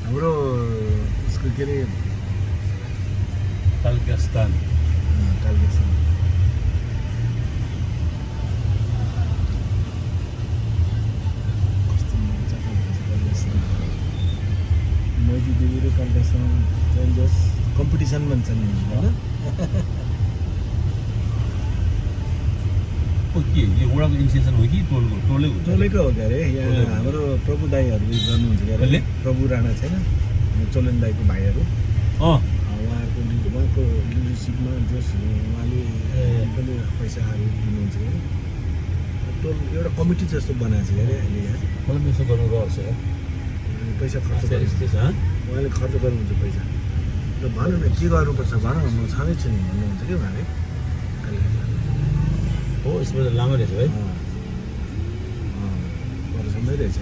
हाम्रो उसको के अरे तालकास्तान कालिदासन कस्तो मजाको भन्छ कालिदासन मैती देवी र कालिदासन जस कम्पिटिसन भन्छन् होइन के यो वडाको इनिसिएसन हो कि टोलको हुन्छ टोलेको हो क्या अरे यहाँ हाम्रो प्रभु दाईहरूले गर्नुहुन्छ क्या अरे प्रभु राणा छैन चोलेन दाईको भाइहरू उहाँको लिडरसिपमा जस उहाँले पनि पैसाहरू दिनुहुन्छ क्या टोल एउटा कमिटी जस्तो बनाएको छ क्या अरे अहिले यहाँ मलाई यसो गर्नु रहर छ पैसा खर्च उहाँले खर्च गर्नुहुन्छ पैसा र भनौँ न के गर्नुपर्छ भनौँ म छँदैछु नि भन्नुहुन्छ कि उहाँले हो यसमा लामो रहेछ है परसम्मै रहेछ